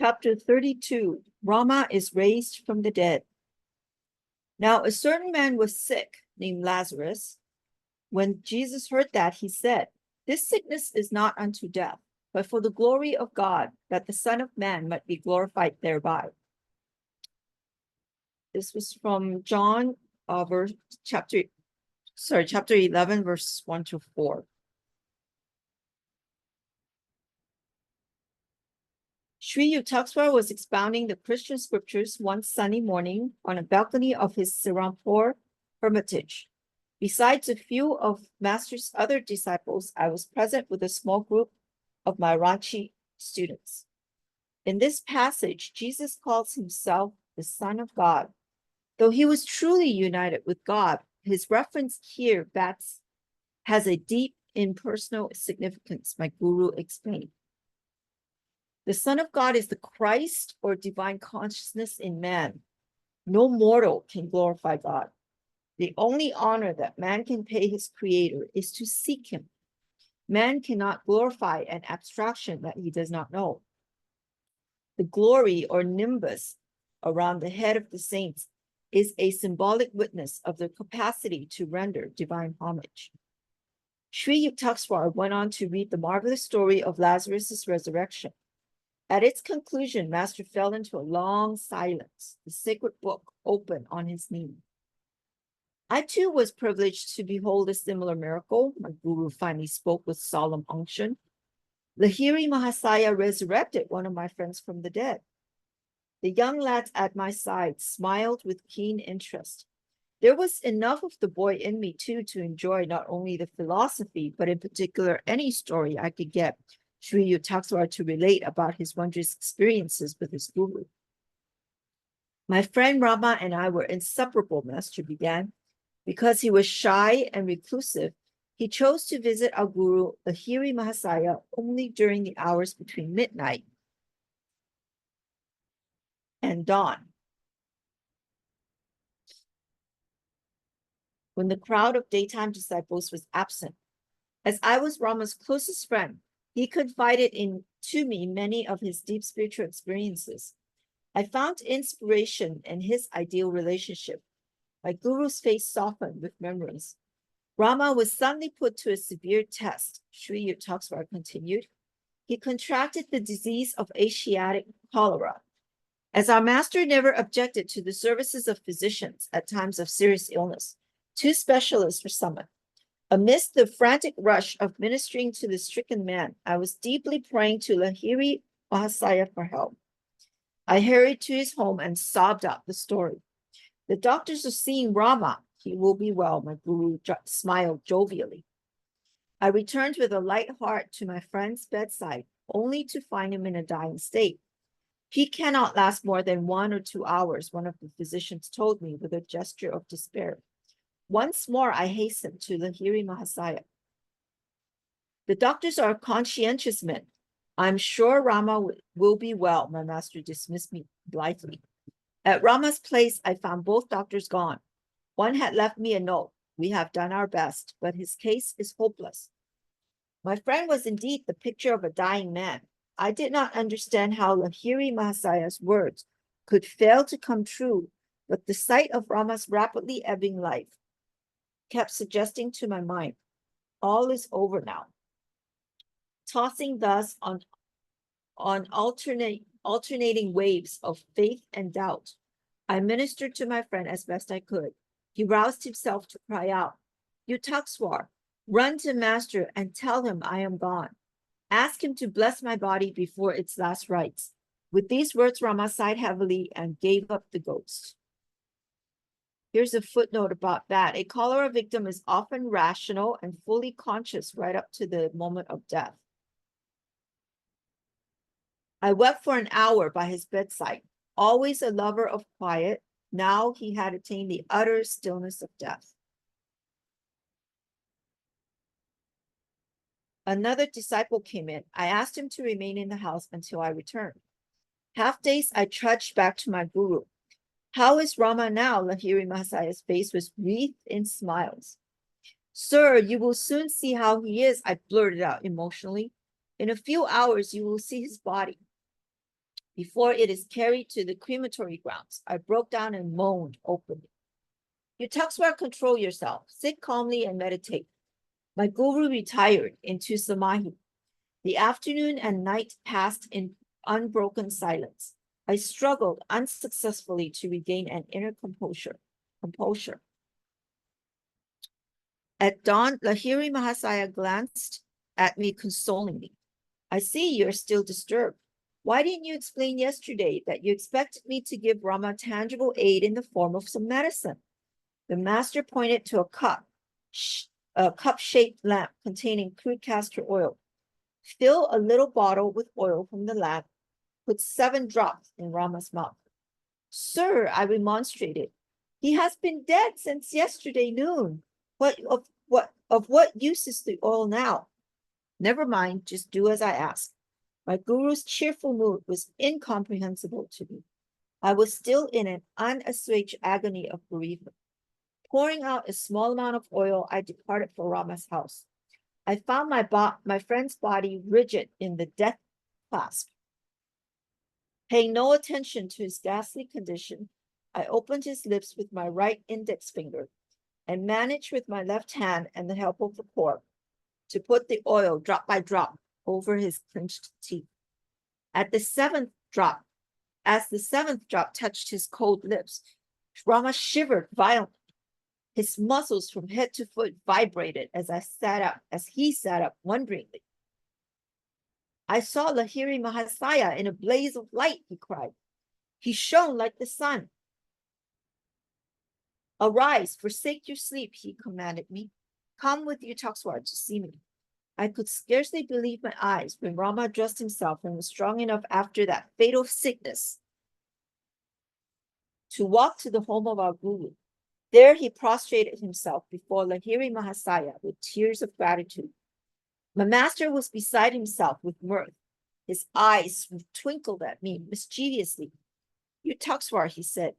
Chapter 32, Rama is raised from the dead. Now a certain man was sick, named Lazarus. When Jesus heard that, he said, "This sickness is not unto death, but for the glory of God, that the Son of Man might be glorified thereby." This was from John, chapter 11, verses 1 to 4. Sri Yukteswar was expounding the Christian scriptures one sunny morning on a balcony of his Serampore hermitage. Besides a few of Master's other disciples, I was present with a small group of my Ranchi students. In this passage, Jesus calls himself the Son of God. Though he was truly united with God, his reference here has a deep impersonal significance, my guru explained. The Son of God is the Christ or divine consciousness in man. No mortal can glorify God. The only honor that man can pay his creator is to seek him. Man cannot glorify an abstraction that he does not know. The glory or nimbus around the head of the saints is a symbolic witness of their capacity to render divine homage. Sri Yukteswar went on to read the marvelous story of Lazarus' resurrection. At its conclusion, Master fell into a long silence, the sacred book open on his knee. I too was privileged to behold a similar miracle. My guru finally spoke with solemn unction. Lahiri Mahasaya resurrected one of my friends from the dead. The young lads at my side smiled with keen interest. There was enough of the boy in me too to enjoy not only the philosophy, but in particular any story I could get Sri Yukteswar to relate about his wondrous experiences with his guru. My friend Rama and I were inseparable, Master began. Because he was shy and reclusive, he chose to visit our guru, Lahiri Mahasaya, only during the hours between midnight and dawn, when the crowd of daytime disciples was absent. As I was Rama's closest friend, he confided to me many of his deep spiritual experiences. I found inspiration in his ideal relationship. My guru's face softened with memories. Rama was suddenly put to a severe test, Sri Yukteswar continued. He contracted the disease of Asiatic cholera. As our master never objected to the services of physicians at times of serious illness, 2 specialists were summoned. Amidst the frantic rush of ministering to the stricken man, I was deeply praying to Lahiri Mahasaya for help. I hurried to his home and sobbed out the story. The doctors are seeing Rama. He will be well, my guru smiled jovially. I returned with a light heart to my friend's bedside, only to find him in a dying state. He cannot last more than 1 or 2 hours, one of the physicians told me with a gesture of despair. Once more, I hastened to Lahiri Mahasaya. The doctors are conscientious men. I'm sure Rama will be well, my master dismissed me blithely. At Rama's place, I found both doctors gone. One had left me a note. We have done our best, but his case is hopeless. My friend was indeed the picture of a dying man. I did not understand how Lahiri Mahasaya's words could fail to come true, but the sight of Rama's rapidly ebbing life kept suggesting to my mind, all is over now. Tossing thus on alternating waves of faith and doubt, I ministered to my friend as best I could. He roused himself to cry out, "Yukteswar, run to master and tell him I am gone. Ask him to bless my body before its last rites." With these words, Rama sighed heavily and gave up the ghost. Here's a footnote about that. A cholera victim is often rational and fully conscious right up to the moment of death. I wept for an hour by his bedside. Always a lover of quiet, now he had attained the utter stillness of death. Another disciple came in. I asked him to remain in the house until I returned. Half days I trudged back to my guru. "How is Rama now?" Lahiri Mahasaya's face was wreathed in smiles. "Sir, you will soon see how he is," I blurted out emotionally. "In a few hours, you will see his body." Before it is carried to the crematory grounds, I broke down and moaned openly. Yukteswar, control yourself. Sit calmly and meditate. My guru retired into Samahi. The afternoon and night passed in unbroken silence. I struggled unsuccessfully to regain an inner composure. At dawn, Lahiri Mahasaya glanced at me consolingly. I see you're still disturbed. Why didn't you explain yesterday that you expected me to give Rama tangible aid in the form of some medicine? The master pointed to a cup-shaped lamp containing crude castor oil. Fill a little bottle with oil from the lamp. Put 7 drops in Rama's mouth. Sir, I remonstrated. He has been dead since yesterday noon. Of what use is the oil now? Never mind, just do as I ask. My guru's cheerful mood was incomprehensible to me. I was still in an unassuaged agony of bereavement. Pouring out a small amount of oil, I departed for Rama's house. I found my friend's body rigid in the death clasp. Paying no attention to his ghastly condition, I opened his lips with my right index finger and managed with my left hand and the help of the cork to put the oil drop by drop over his clenched teeth. As the seventh drop touched his cold lips, Rama shivered violently. His muscles from head to foot vibrated as he sat up wonderingly. I saw Lahiri Mahasaya in a blaze of light, he cried. He shone like the sun. Arise, forsake your sleep, he commanded me. Come with Yukteswar to see me. I could scarcely believe my eyes when Rama dressed himself and was strong enough after that fatal sickness to walk to the home of our guru. There he prostrated himself before Lahiri Mahasaya with tears of gratitude. My master was beside himself with mirth. His eyes twinkled at me mischievously. Yukteswar, he said,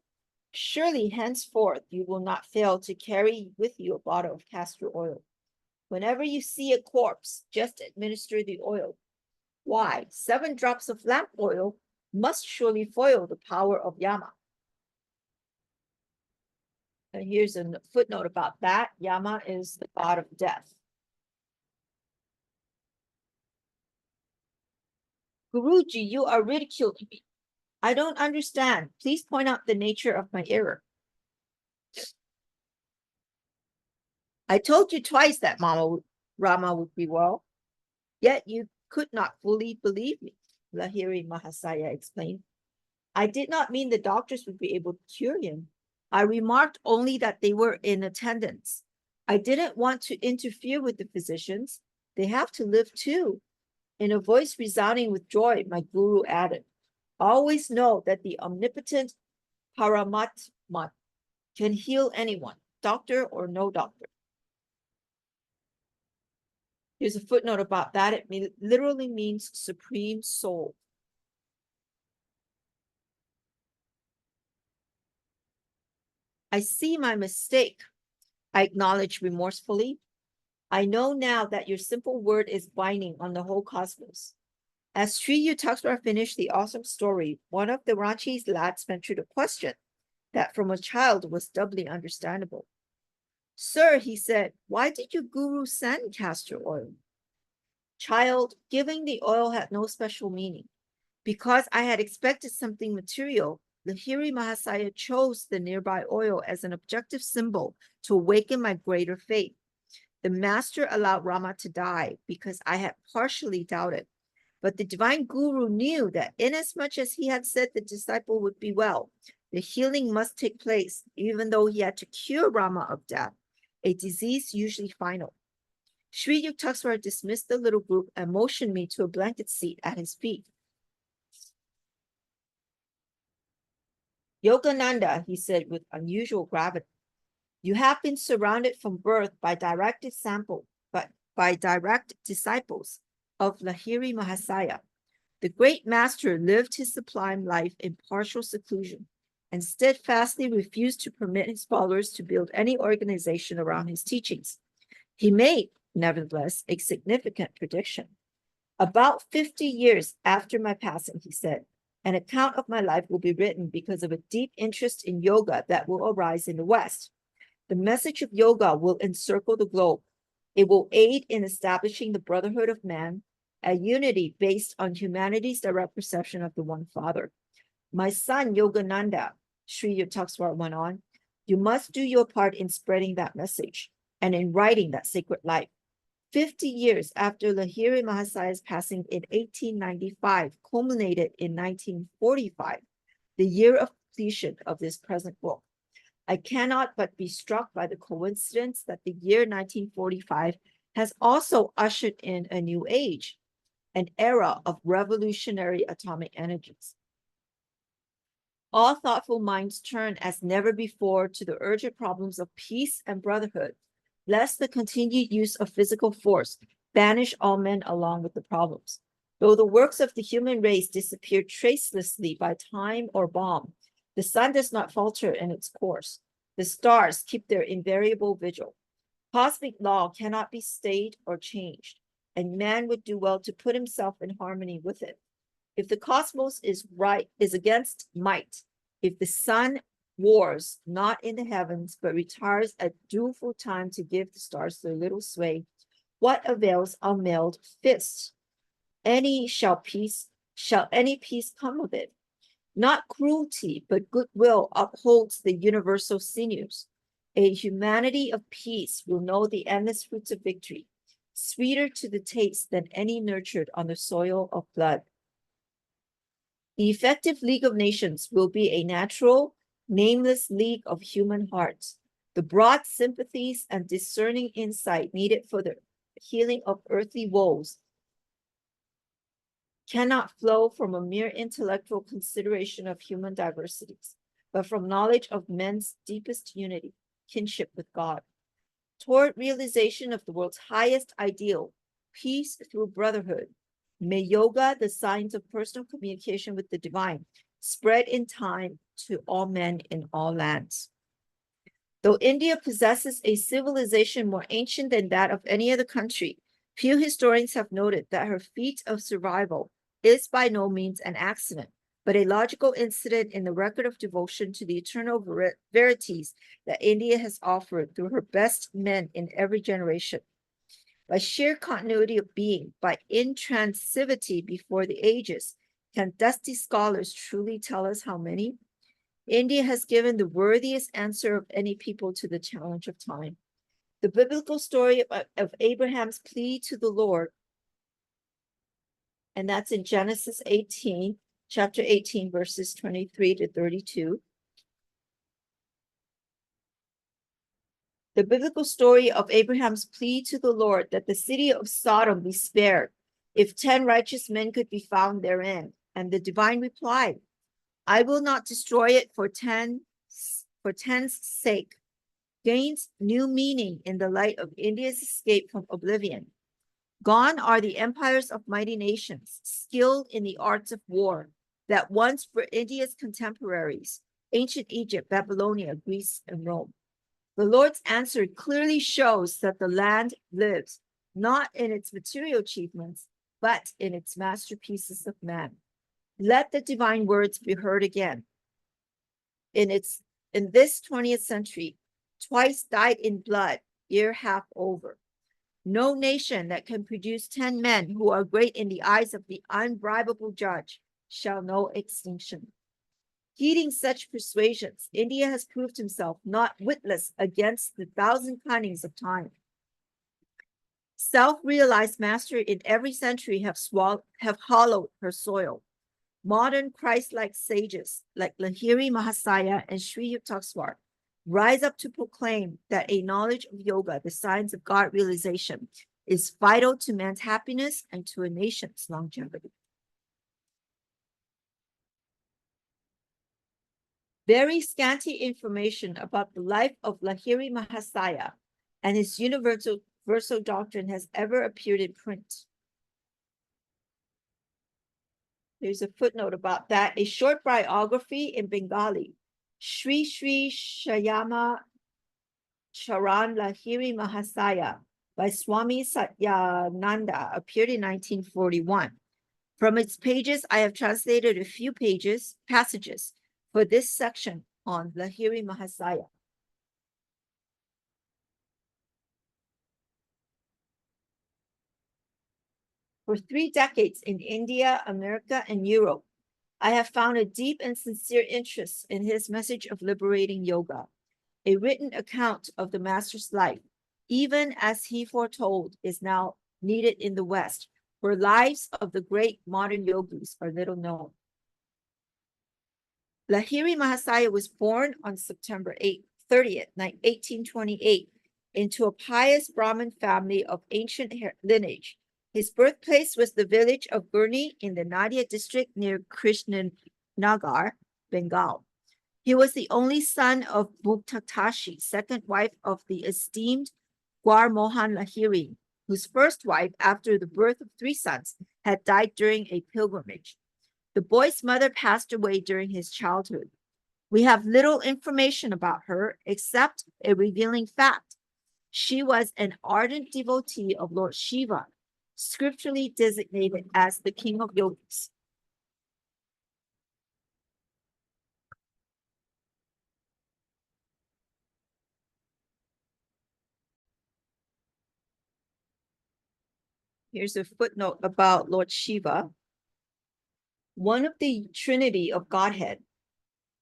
surely henceforth you will not fail to carry with you a bottle of castor oil. Whenever you see a corpse, just administer the oil. Why, 7 drops of lamp oil must surely foil the power of Yama. And here's a footnote about that. Yama is the god of death. Guruji, you are ridiculing me. I don't understand. Please point out the nature of my error. I told you twice that Rama would be well, yet you could not fully believe me, Lahiri Mahasaya explained. I did not mean the doctors would be able to cure him. I remarked only that they were in attendance. I didn't want to interfere with the physicians. They have to live too. In a voice resounding with joy, my guru added, always know that the omnipotent Paramatma can heal anyone, doctor or no doctor. Here's a footnote about that. It literally means supreme soul. I see my mistake, I acknowledge remorsefully. I know now that your simple word is binding on the whole cosmos. As Sri Yukteswar finished the awesome story, one of the Ranchi's lads ventured a question that from a child was doubly understandable. Sir, he said, why did your guru send castor oil? Child, giving the oil had no special meaning. Because I had expected something material, Lahiri Mahasaya chose the nearby oil as an objective symbol to awaken my greater faith. The master allowed Rama to die because I had partially doubted. But the divine guru knew that inasmuch as he had said the disciple would be well, the healing must take place, even though he had to cure Rama of death, a disease usually final. Sri Yukteswar dismissed the little group and motioned me to a blanket seat at his feet. Yogananda, he said with unusual gravity, you have been surrounded from birth by direct disciples of Lahiri Mahasaya. The great master lived his sublime life in partial seclusion and steadfastly refused to permit his followers to build any organization around his teachings. He made, nevertheless, a significant prediction. About 50 years after my passing, he said, An account of my life will be written because of a deep interest in yoga that will arise in the West. The message of yoga will encircle the globe. It will aid in establishing the brotherhood of man, a unity based on humanity's direct perception of the one Father. My son, Yogananda, Sri Yukteswar went on, you must do your part in spreading that message and in writing that sacred life. 50 years after Lahiri Mahasaya's passing in 1895, culminated in 1945, the year of completion of this present book. I cannot but be struck by the coincidence that the year 1945 has also ushered in a new age, an era of revolutionary atomic energies. All thoughtful minds turn as never before to the urgent problems of peace and brotherhood, lest the continued use of physical force banish all men along with the problems. Though the works of the human race disappear tracelessly by time or bomb, the sun does not falter in its course. The stars keep their invariable vigil. Cosmic law cannot be stayed or changed, and man would do well to put himself in harmony with it. If the cosmos is against might, if the sun wars not in the heavens, but retires at dutiful time to give the stars their little sway, what avails a mailed fist? Shall any peace come of it? Not cruelty, but goodwill upholds the universal sinews. A humanity of peace will know the endless fruits of victory, sweeter to the taste than any nurtured on the soil of blood. The effective League of Nations will be a natural, nameless league of human hearts. The broad sympathies and discerning insight needed for the healing of earthly woes cannot flow from a mere intellectual consideration of human diversities, but from knowledge of men's deepest unity, kinship with God. Toward realization of the world's highest ideal, peace through brotherhood, may yoga, the science of personal communication with the divine, spread in time to all men in all lands. Though India possesses a civilization more ancient than that of any other country, few historians have noted that her feat of survival is by no means an accident, but a logical incident in the record of devotion to the eternal verities that India has offered through her best men in every generation. By sheer continuity of being, by intransivity before the ages, can dusty scholars truly tell us how many? India has given the worthiest answer of any people to the challenge of time. The biblical story of Abraham's plea to the Lord, and that's in Genesis 18, chapter 18, verses 23 to 32. The biblical story of Abraham's plea to the Lord that the city of Sodom be spared, if 10 righteous men could be found therein. And the divine replied, I will not destroy it for ten's sake, gains new meaning in the light of India's escape from oblivion. Gone are the empires of mighty nations, skilled in the arts of war, that once were India's contemporaries, ancient Egypt, Babylonia, Greece, and Rome. The Lord's answer clearly shows that the land lives not in its material achievements, but in its masterpieces of man. Let the divine words be heard again. In this 20th century, twice dyed in blood, year half over. No nation that can produce 10 men who are great in the eyes of the unbribable judge shall know extinction. Heeding such persuasions, India has proved himself not witless against the 1,000 cunnings of time. Self-realized master in every century have hollowed her soil. Modern Christ-like sages like Lahiri Mahasaya and Sri Yukteswar rise up to proclaim that a knowledge of yoga, the science of God realization, is vital to man's happiness and to a nation's longevity. Very scanty information about the life of Lahiri Mahasaya and his universal doctrine has ever appeared in print. There's a footnote about that. A short biography in Bengali, Sri Sri Shayama Charan Lahiri Mahasaya by Swami Satyananda appeared in 1941. From its pages, I have translated a few passages for this section on Lahiri Mahasaya. For 3 decades in India, America, and Europe, I have found a deep and sincere interest in his message of liberating yoga. A written account of the master's life, even as he foretold, is now needed in the West, where lives of the great modern yogis are little known. Lahiri Mahasaya was born on September 30th, 1828, into a pious Brahmin family of ancient lineage. His birthplace was the village of Gurney in the Nadia district near Krishnanagar, Bengal. He was the only son of Muktatashi, second wife of the esteemed Gwar Mohan Lahiri, whose first wife, after the birth of 3 sons, had died during a pilgrimage. The boy's mother passed away during his childhood. We have little information about her except a revealing fact. She was an ardent devotee of Lord Shiva, scripturally designated as the king of yogis. Here's a footnote about Lord Shiva. One of the Trinity of Godhead,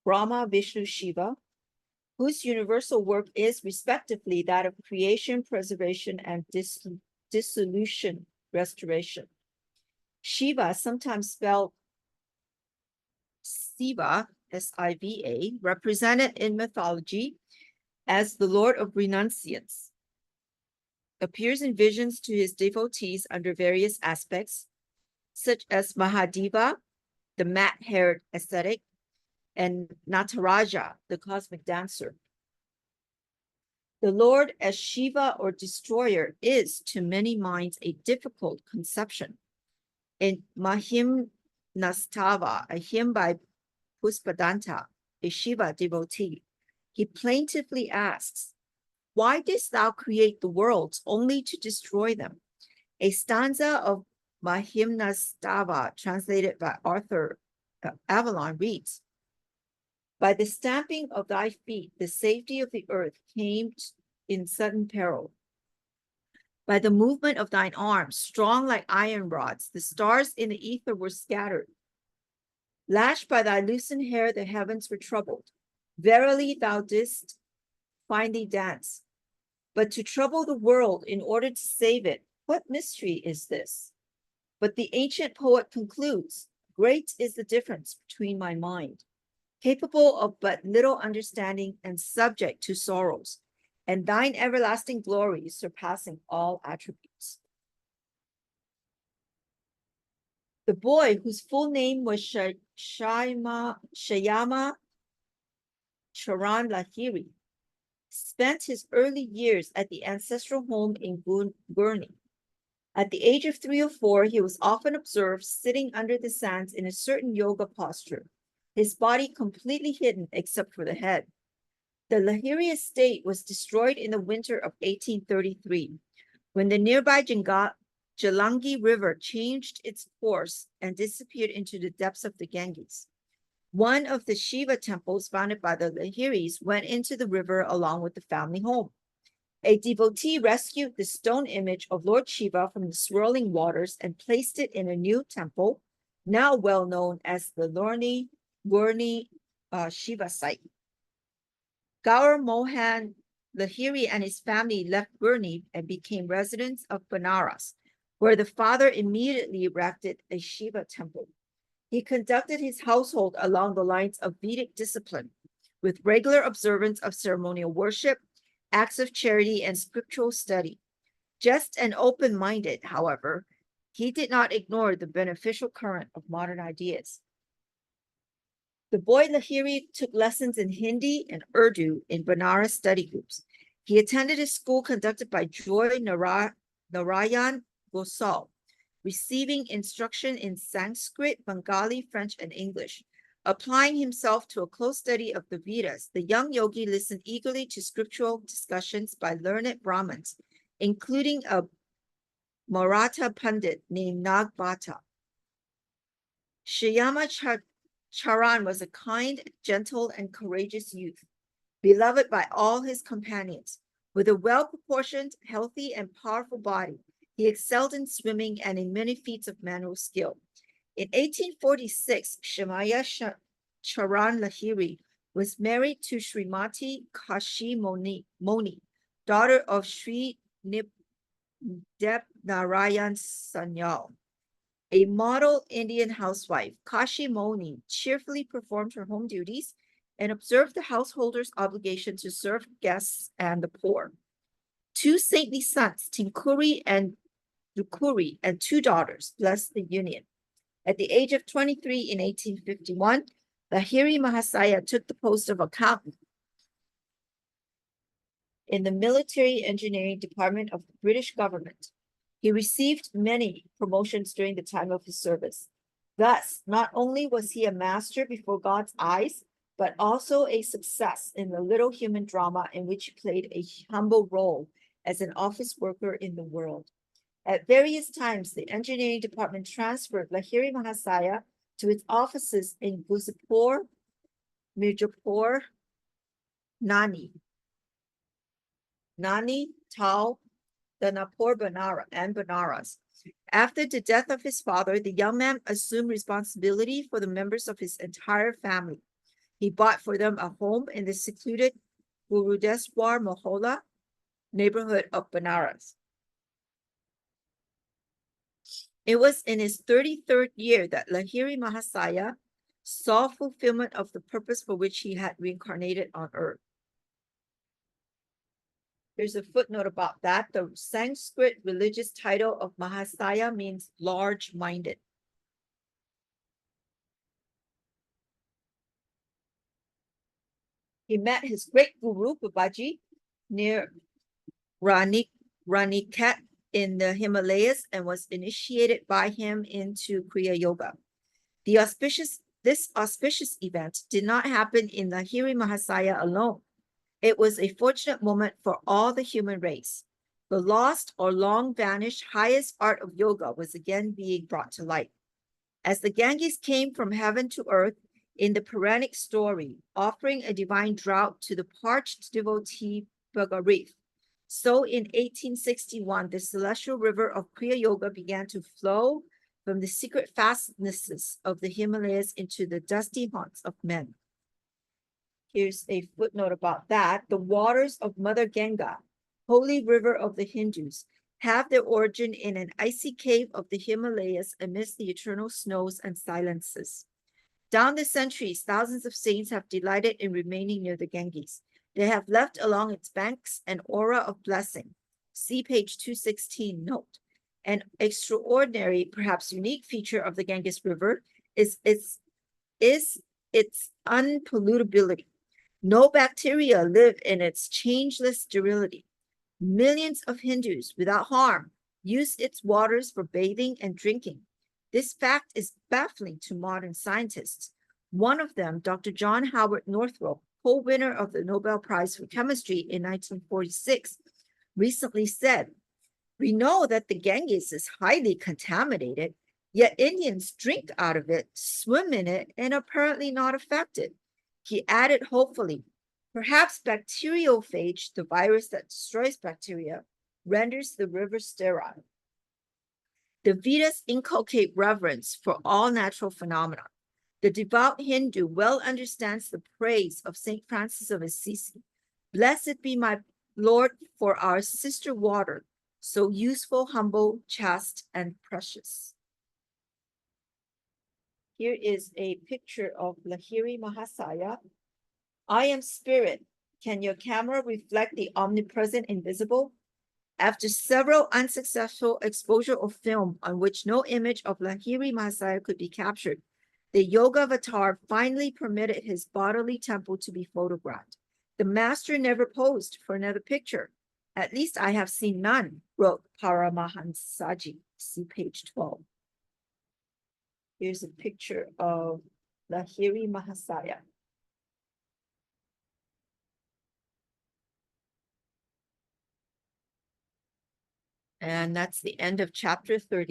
Brahma, Vishnu, Shiva, whose universal work is respectively that of creation, preservation, and dissolution, restoration. Shiva, sometimes spelled Siva, S-I-V-A, represented in mythology as the Lord of renunciance, appears in visions to his devotees under various aspects, such as Mahadeva, the mat-haired ascetic, and Nataraja, the cosmic dancer. The Lord as Shiva or destroyer is, to many minds, a difficult conception. In Mahimnastava, a hymn by Puspadanta, a Shiva devotee, he plaintively asks, "Why didst thou create the worlds only to destroy them?" A stanza of Mahimnastava, translated by Arthur Avalon, reads, "By the stamping of thy feet, the safety of the earth came in sudden peril. By the movement of thine arms, strong like iron rods, the stars in the ether were scattered. Lashed by thy loosened hair, the heavens were troubled. Verily, thou didst finely dance. But to trouble the world in order to save it, what mystery is this?" But the ancient poet concludes, "Great is the difference between my mind, capable of but little understanding and subject to sorrows, and thine everlasting glory surpassing all attributes." The boy, whose full name was Shayama Charan Lahiri, spent his early years at the ancestral home in Gurney. At the age of 3 or 4, he was often observed sitting under the sands in a certain yoga posture, his body completely hidden except for the head. The Lahiri estate was destroyed in the winter of 1833, when the nearby Jalangi River changed its course and disappeared into the depths of the Ganges. One of the Shiva temples founded by the Lahiris went into the river along with the family home. A devotee rescued the stone image of Lord Shiva from the swirling waters and placed it in a new temple, now well known as the Gurney Shiva site. Gaur Mohan Lahiri and his family left Gurney and became residents of Banaras, where the father immediately erected a Shiva temple. He conducted his household along the lines of Vedic discipline, with regular observance of ceremonial worship, acts of charity, and scriptural study. Just and open-minded, however, he did not ignore the beneficial current of modern ideas. The boy Lahiri took lessons in Hindi and Urdu in Banaras study groups. He attended a school conducted by Joy Narayan Gosal, receiving instruction in Sanskrit, Bengali, French, and English. Applying himself to a close study of the Vedas, the young yogi listened eagerly to scriptural discussions by learned Brahmins, including a Maratha Pandit named Nagbhata. Shyama Charan was a kind, gentle, and courageous youth, beloved by all his companions. With a well-proportioned, healthy, and powerful body, he excelled in swimming and in many feats of manual skill. In 1846, Shyama Charan Lahiri was married to Srimati Kashi Moni, daughter of Sri Deb Narayan Sanyal. A model Indian housewife, Kashi Moni cheerfully performed her home duties and observed the householder's obligation to serve guests and the poor. Two saintly sons, Tinkuri and Dukuri, and two daughters blessed the union. At the age of 23 in 1851, Lahiri Mahasaya took the post of accountant in the military engineering department of the British government. He received many promotions during the time of his service. Thus, not only was he a master before God's eyes, but also a success in the little human drama in which he played a humble role as an office worker in the world. At various times, the engineering department transferred Lahiri Mahasaya to its offices in Guzipur, Mirzapur, Nani, Tal, Danapur, and Banaras. After the death of his father, the young man assumed responsibility for the members of his entire family. He bought for them a home in the secluded Gurudeswar Moholla neighborhood of Banaras. It was in his 33rd year that Lahiri Mahasaya saw fulfillment of the purpose for which he had reincarnated on earth. There's a footnote about that. The Sanskrit religious title of Mahasaya means large-minded. He met his great guru, Babaji, near Raniket in the Himalayas and was initiated by him into Kriya Yoga. This auspicious event did not happen in Lahiri Mahasaya alone. It was a fortunate moment for all the human race. The lost or long vanished highest art of yoga was again being brought to light. As the Ganges came from heaven to earth in the Puranic story, offering a divine drought to the parched devotee Bhagarith, so in 1861, the celestial river of Kriya Yoga began to flow from the secret fastnesses of the Himalayas into the dusty haunts of men. Here's a footnote about that. The waters of Mother Ganga, holy river of the Hindus, have their origin in an icy cave of the Himalayas amidst the eternal snows and silences. Down the centuries, thousands of saints have delighted in remaining near the Ganges. They have left along its banks an aura of blessing. See page 216, note. An extraordinary, perhaps unique feature of the Ganges River is its unpollutability. No bacteria live in its changeless sterility. Millions of Hindus, without harm, use its waters for bathing and drinking. This fact is baffling to modern scientists. One of them, Dr. John Howard Northrop, co-winner of the Nobel Prize for Chemistry in 1946, recently said, "We know that the Ganges is highly contaminated, yet Indians drink out of it, swim in it, and apparently not affected." He added hopefully, "Perhaps bacteriophage, the virus that destroys bacteria, renders the river sterile." The Vedas inculcate reverence for all natural phenomena. The devout Hindu well understands the praise of St. Francis of Assisi. "Blessed be my Lord for our sister water, so useful, humble, chaste, and precious." Here is a picture of Lahiri Mahasaya. "I am spirit. Can your camera reflect the omnipresent invisible?" After several unsuccessful exposure of film on which no image of Lahiri Mahasaya could be captured, the Yoga Avatar finally permitted his bodily temple to be photographed. The master never posed for another picture. "At least I have seen none," wrote Paramahansa. See page 12. Here's a picture of Lahiri Mahasaya. And that's the end of chapter 30.